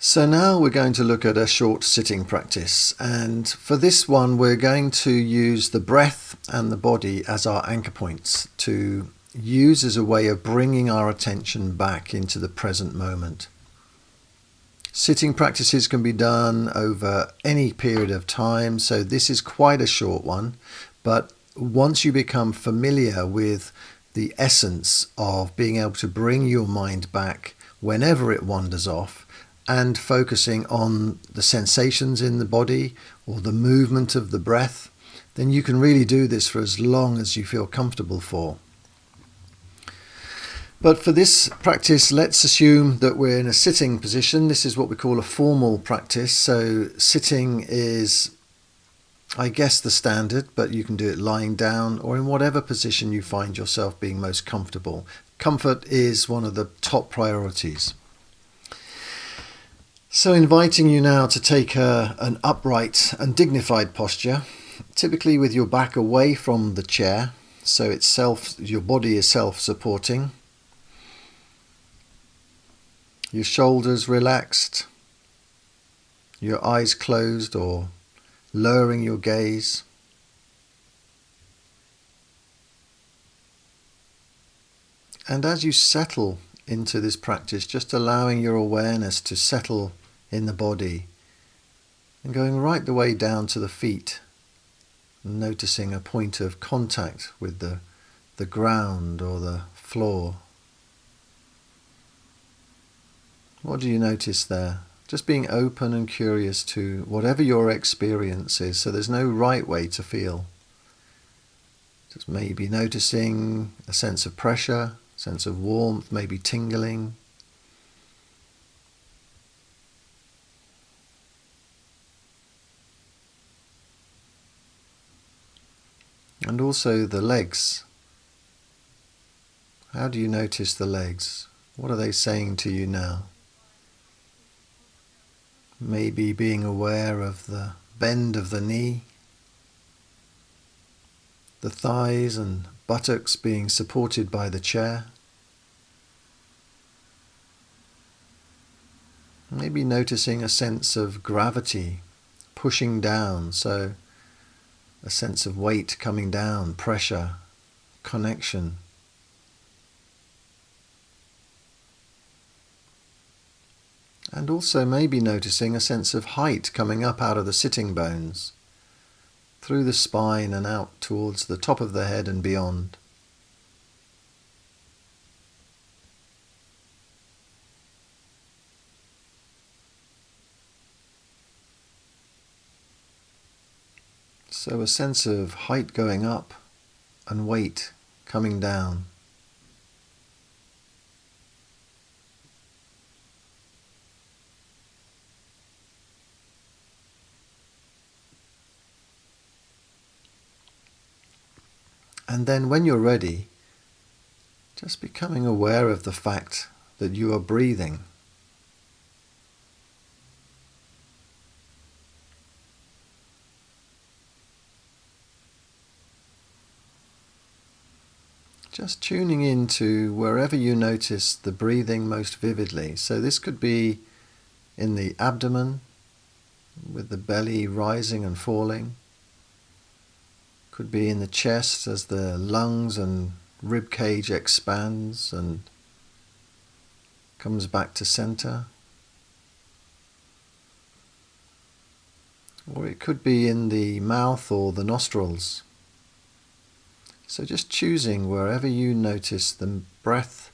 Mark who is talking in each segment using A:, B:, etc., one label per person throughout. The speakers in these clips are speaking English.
A: So now we're going to look at a short sitting practice, and for this one we're going to use the breath and the body as our anchor points to use as a way of bringing our attention back into the present moment. Sitting practices can be done over any period of time, so this is quite a short one, but once you become familiar with the essence of being able to bring your mind back whenever it wanders off, and focusing on the sensations in the body or the movement of the breath, then you can really do this for as long as you feel comfortable for. But for this practice, let's assume that we're in a sitting position. This is what we call a formal practice. So sitting is, I guess, the standard, but you can do it lying down or in whatever position you find yourself being most comfortable. Comfort is one of the top priorities. So inviting you now to take an upright and dignified posture, typically with your back away from the chair, so your body is self-supporting. Your shoulders relaxed, your eyes closed or lowering your gaze. And as you settle into this practice, just allowing your awareness to settle in the body and going right the way down to the feet, and noticing a point of contact with the ground or the floor. What do you notice there? Just being open and curious to whatever your experience is, so there's no right way to feel. Just maybe noticing a sense of pressure, sense of warmth, maybe tingling. And also the legs. How do you notice the legs? What are they saying to you now? Maybe being aware of the bend of the knee, the thighs and buttocks being supported by the chair. Maybe noticing a sense of gravity pushing down, so a sense of weight coming down, pressure, connection. And also maybe noticing a sense of height coming up out of the sitting bones, through the spine and out towards the top of the head and beyond. So a sense of height going up and weight coming down. And then when you're ready, just becoming aware of the fact that you are breathing. Just tuning into wherever you notice the breathing most vividly. So this could be in the abdomen, with the belly rising and falling. Could be in the chest as the lungs and rib cage expands and comes back to center. Or it could be in the mouth or the nostrils. So just choosing wherever you notice the breath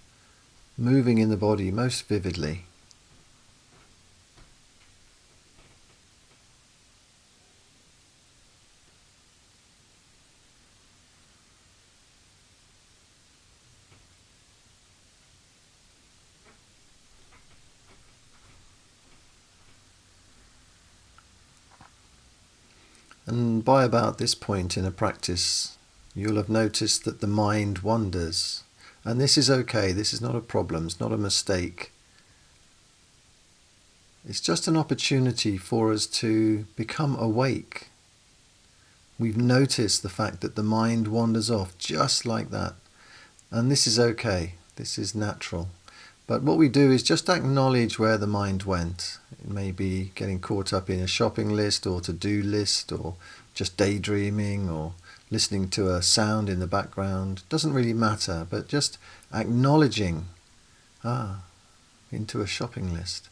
A: moving in the body most vividly. And by about this point in a practice, you'll have noticed that the mind wanders. And this is okay, this is not a problem, it's not a mistake. It's just an opportunity for us to become awake. We've noticed the fact that the mind wanders off just like that. And this is okay, this is natural. But what we do is just acknowledge where the mind went. It may be getting caught up in a shopping list or to-do list, or just daydreaming, or listening to a sound in the background. Doesn't really matter, but just acknowledging, into a shopping list.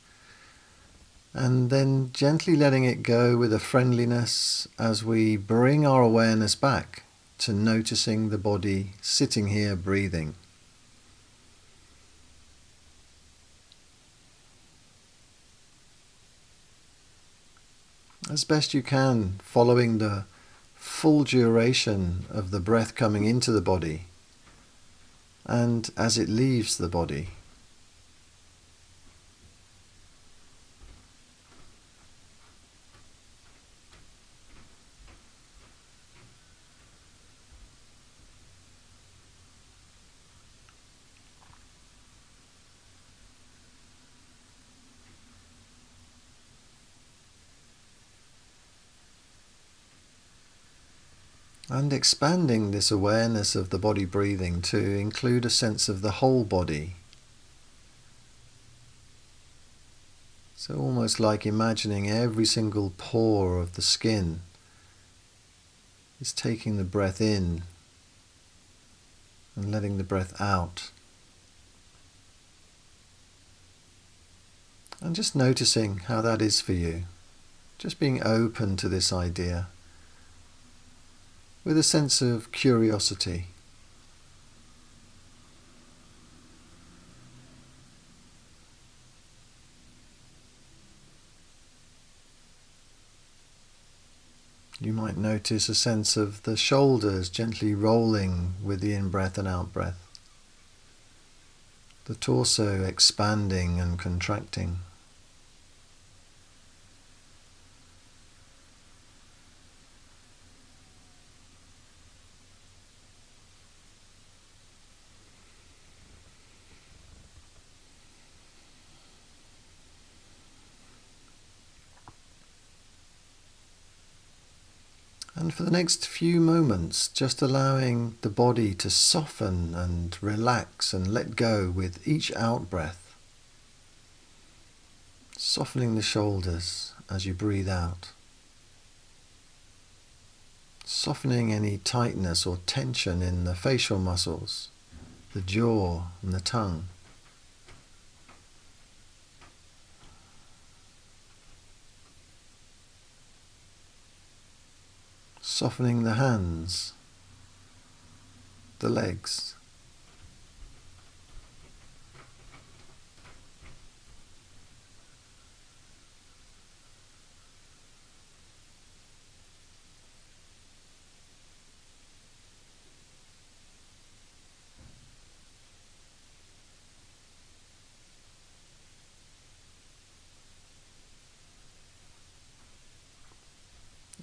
A: And then gently letting it go with a friendliness as we bring our awareness back to noticing the body sitting here breathing. As best you can, following the full duration of the breath coming into the body and as it leaves the body. And expanding this awareness of the body breathing to include a sense of the whole body. So almost like imagining every single pore of the skin is taking the breath in and letting the breath out. And just noticing how that is for you. Just being open to this idea with a sense of curiosity. You might notice a sense of the shoulders gently rolling with the in-breath and out-breath. The torso expanding and contracting. And for the next few moments, just allowing the body to soften and relax and let go with each out-breath. Softening the shoulders as you breathe out. Softening any tightness or tension in the facial muscles, the jaw and the tongue. Softening the hands, the legs.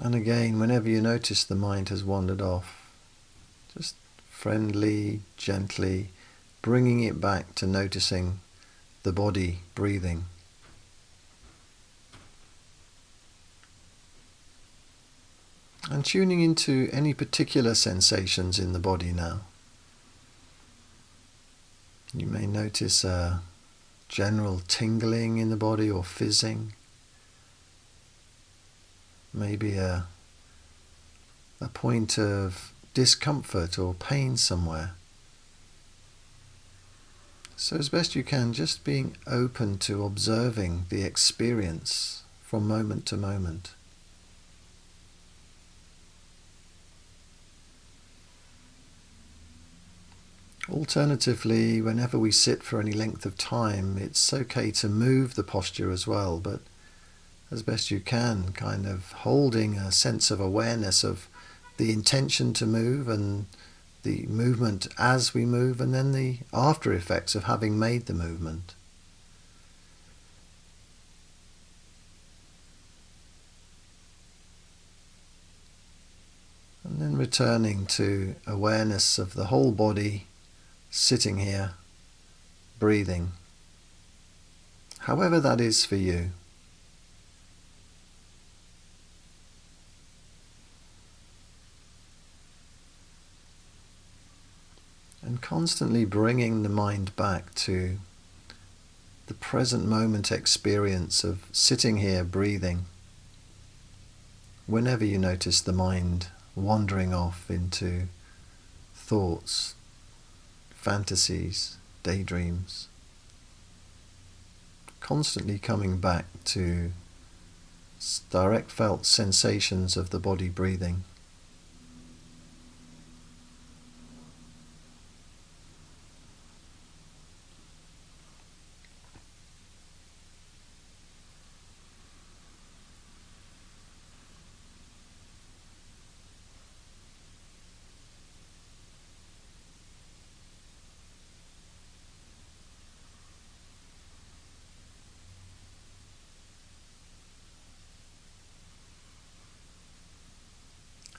A: And again, whenever you notice the mind has wandered off, just friendly, gently bringing it back to noticing the body breathing. And tuning into any particular sensations in the body now. You may notice a general tingling in the body or fizzing. Maybe a point of discomfort or pain somewhere. So as best you can, just being open to observing the experience from moment to moment. Alternatively, whenever we sit for any length of time, it's okay to move the posture as well, but as best you can, kind of holding a sense of awareness of the intention to move and the movement as we move, and then the after effects of having made the movement. And then returning to awareness of the whole body, sitting here, breathing, however that is for you. And constantly bringing the mind back to the present moment experience of sitting here breathing. Whenever you notice the mind wandering off into thoughts, fantasies, daydreams, constantly coming back to direct felt sensations of the body breathing.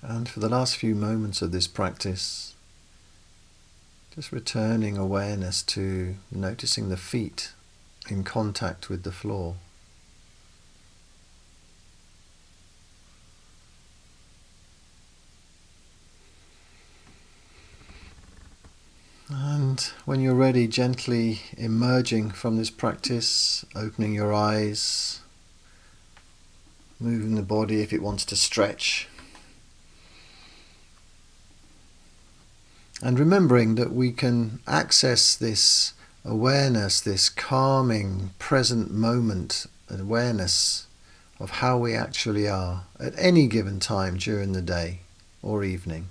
A: And for the last few moments of this practice, just returning awareness to noticing the feet in contact with the floor. And when you're ready, gently emerging from this practice, opening your eyes, moving the body if it wants to stretch. And remembering that we can access this awareness, this calming, present moment awareness of how we actually are at any given time during the day or evening.